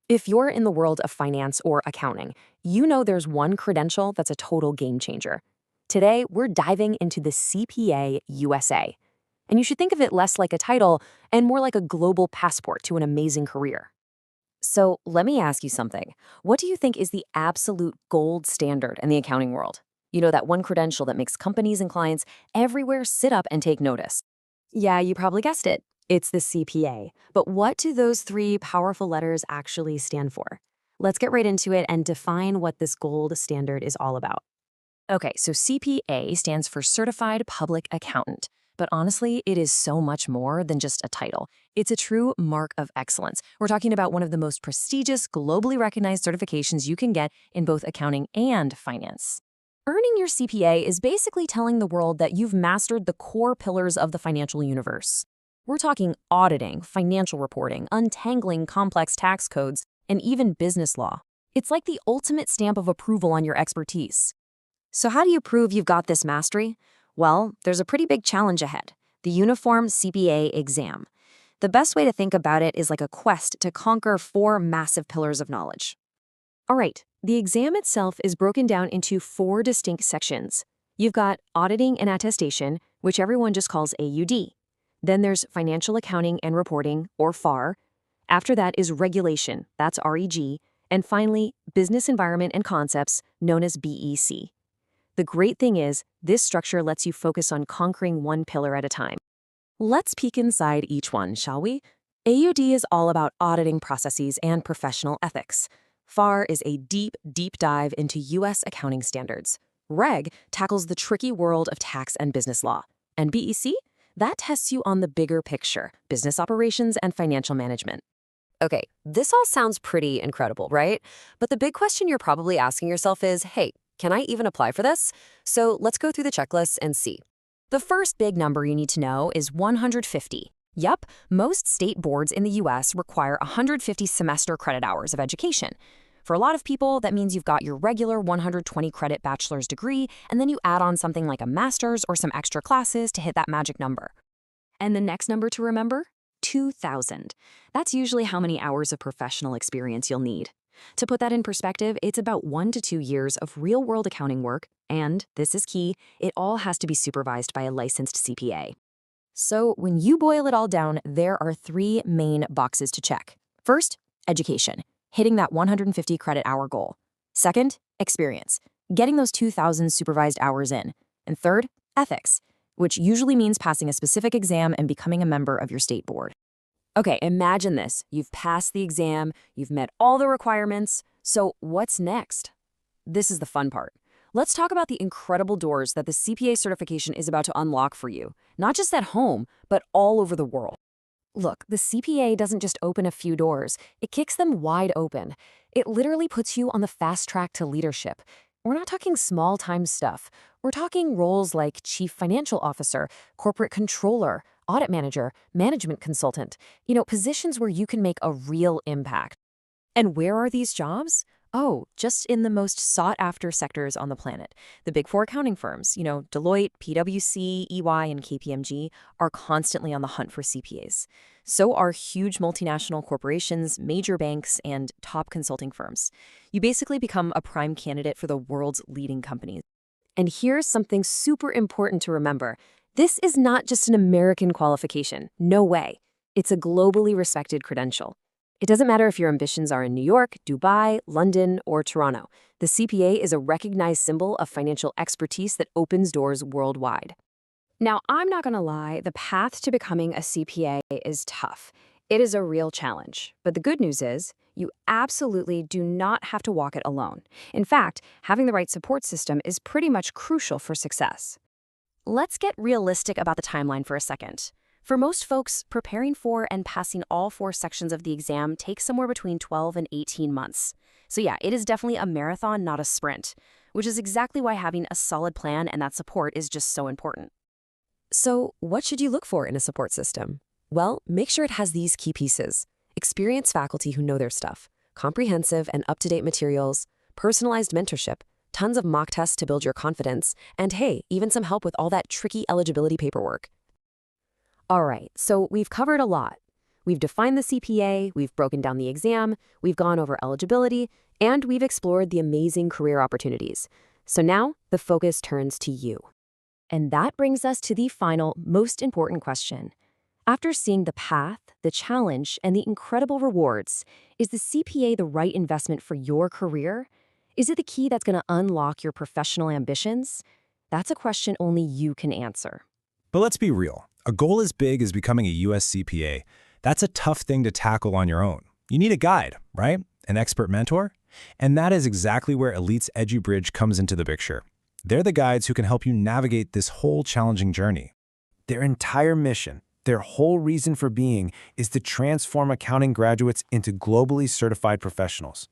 If you're in the world of finance or accounting, you know there's one credential that's a total game changer. Today, we're diving into the CPA USA. And you should think of it less like a title and more like a global passport to an amazing career. So let me ask you something. What do you think is the absolute gold standard in the accounting world? You know, that one credential that makes companies and clients everywhere sit up and take notice. Yeah, you probably guessed it. It's the CPA. But what do those three powerful letters actually stand for? Let's get right into it and define what this gold standard is all about. Okay, so CPA stands for Certified Public Accountant. But honestly, it is so much more than just a title. It's a true mark of excellence. We're talking about one of the most prestigious, globally recognized certifications you can get in both accounting and finance. Earning your CPA is basically telling the world that you've mastered the core pillars of the financial universe. We're talking auditing, financial reporting, untangling complex tax codes, and even business law. It's like the ultimate stamp of approval on your expertise. So how do you prove you've got this mastery? Well, there's a pretty big challenge ahead, the Uniform CPA exam. The best way to think about it is like a quest to conquer four massive pillars of knowledge. All right, the exam itself is broken down into four distinct sections. You've got auditing and attestation, which everyone just calls AUD. Then there's financial accounting and reporting, or FAR. After that is regulation, that's REG. And finally, business environment and concepts, known as BEC. The great thing is, this structure lets you focus on conquering one pillar at a time. Let's peek inside each one, shall we? AUD is all about auditing processes and professional ethics. FAR is a deep, deep dive into U.S. accounting standards. REG tackles the tricky world of tax and business law. And BEC? That tests you on the bigger picture, business operations and financial management. Okay, this all sounds pretty incredible, right? But the big question you're probably asking yourself is, hey, can I even apply for this? So let's go through the checklist and see. The first big number you need to know is 150. Yup, most state boards in the US require 150 semester credit hours of education. For a lot of people, that means you've got your regular 120 credit bachelor's degree, and then you add on something like a master's or some extra classes to hit that magic number. And the next number to remember? 2,000. That's usually how many hours of professional experience you'll need. To put that in perspective, it's about 1 to 2 years of real-world accounting work, and, this is key, it all has to be supervised by a licensed CPA. So when you boil it all down, there are three main boxes to check. First, education, hitting that 150 credit hour goal. Second, experience, getting those 2,000 supervised hours in. And third, ethics, which usually means passing a specific exam and becoming a member of your state board. Okay, imagine this. You've passed the exam, you've met all the requirements, so what's next? This is the fun part. Let's talk about the incredible doors that the CPA certification is about to unlock for you, not just at home, but all over the world. Look, the CPA doesn't just open a few doors, it kicks them wide open. It literally puts you on the fast track to leadership. We're not talking small-time stuff. We're talking roles like chief financial officer, corporate controller, audit manager, management consultant, positions where you can make a real impact. And where are these jobs? Oh, just in the most sought-after sectors on the planet. The big four accounting firms, Deloitte, PwC, EY, and KPMG, are constantly on the hunt for CPAs. So are huge multinational corporations, major banks, and top consulting firms. You basically become a prime candidate for the world's leading companies. And here's something super important to remember. This is not just an American qualification. No way. It's a globally respected credential. It doesn't matter if your ambitions are in New York, Dubai, London, or Toronto. The CPA is a recognized symbol of financial expertise that opens doors worldwide. Now, I'm not going to lie, the path to becoming a CPA is tough. It is a real challenge. But the good news is, you absolutely do not have to walk it alone. In fact, having the right support system is pretty much crucial for success. Let's get realistic about the timeline for a second. For most folks, preparing for and passing all four sections of the exam takes somewhere between 12 and 18 months. So yeah, it is definitely a marathon, not a sprint, which is exactly why having a solid plan and that support is just so important. So what should you look for in a support system? Well, make sure it has these key pieces. Experienced faculty who know their stuff, comprehensive and up-to-date materials, personalized mentorship, tons of mock tests to build your confidence, and hey, even some help with all that tricky eligibility paperwork. All right, so we've covered a lot. We've defined the CPA, we've broken down the exam, we've gone over eligibility, and we've explored the amazing career opportunities. So now the focus turns to you. And that brings us to the final, most important question. After seeing the path, the challenge, and the incredible rewards, is the CPA the right investment for your career? Is it the key that's going to unlock your professional ambitions? That's a question only you can answer. But let's be real. A goal as big as becoming a US CPA, that's a tough thing to tackle on your own. You need a guide, right? An expert mentor? And that is exactly where Elite's EduBridge comes into the picture. They're the guides who can help you navigate this whole challenging journey. Their entire mission, their whole reason for being, is to transform accounting graduates into globally certified professionals.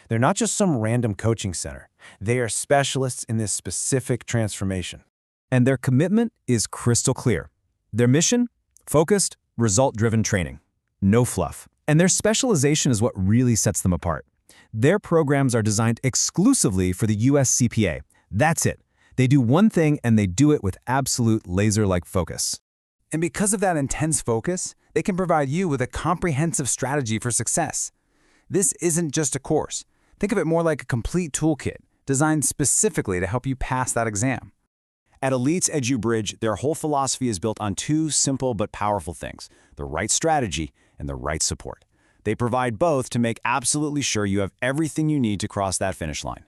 They're not just some random coaching center. They are specialists in this specific transformation. And their commitment is crystal clear. Their mission? Focused, result-driven training. No fluff. And their specialization is what really sets them apart. Their programs are designed exclusively for the US CPA. That's it. They do one thing and they do it with absolute laser-like focus. And because of that intense focus, they can provide you with a comprehensive strategy for success. This isn't just a course. Think of it more like a complete toolkit designed specifically to help you pass that exam. At Elite's EduBridge, their whole philosophy is built on two simple but powerful things: the right strategy and the right support. They provide both to make absolutely sure you have everything you need to cross that finish line.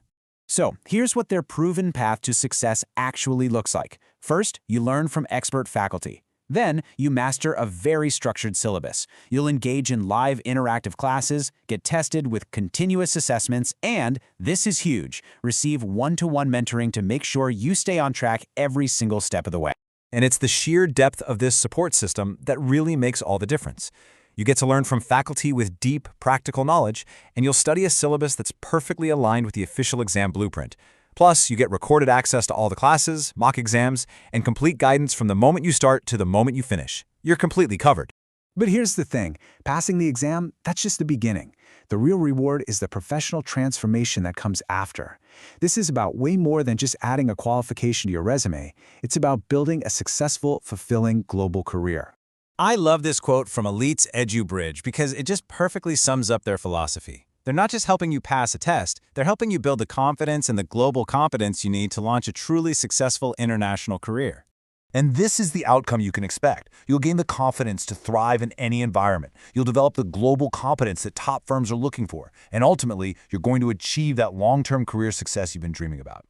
So, here's what their proven path to success actually looks like. First, you learn from expert faculty. Then, you master a very structured syllabus. You'll engage in live interactive classes, get tested with continuous assessments, and, this is huge, receive one-to-one mentoring to make sure you stay on track every single step of the way. And it's the sheer depth of this support system that really makes all the difference. You get to learn from faculty with deep, practical knowledge, and you'll study a syllabus that's perfectly aligned with the official exam blueprint. Plus, you get recorded access to all the classes, mock exams, and complete guidance from the moment you start to the moment you finish. You're completely covered. But here's the thing, passing the exam, that's just the beginning. The real reward is the professional transformation that comes after. This is about way more than just adding a qualification to your resume. It's about building a successful, fulfilling global career. I love this quote from Elite's EduBridge because it just perfectly sums up their philosophy. They're not just helping you pass a test, they're helping you build the confidence and the global competence you need to launch a truly successful international career. And this is the outcome you can expect. You'll gain the confidence to thrive in any environment. You'll develop the global competence that top firms are looking for. And ultimately, you're going to achieve that long-term career success you've been dreaming about.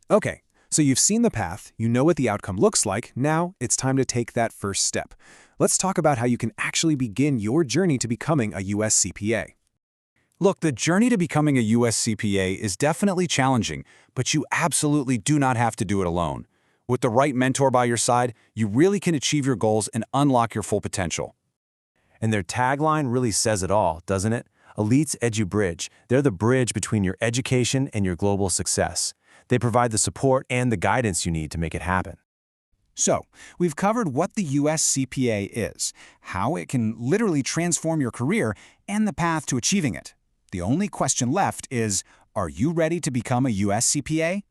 Okay, so you've seen the path, you know what the outcome looks like, now it's time to take that first step. Let's talk about how you can actually begin your journey to becoming a US CPA. Look, the journey to becoming a US CPA is definitely challenging, but you absolutely do not have to do it alone. With the right mentor by your side, you really can achieve your goals and unlock your full potential. And their tagline really says it all, doesn't it? Elite's EduBridge. They're the bridge between your education and your global success. They provide the support and the guidance you need to make it happen. So, we've covered what the US CPA is, how it can literally transform your career, and the path to achieving it. The only question left is, are you ready to become a US CPA?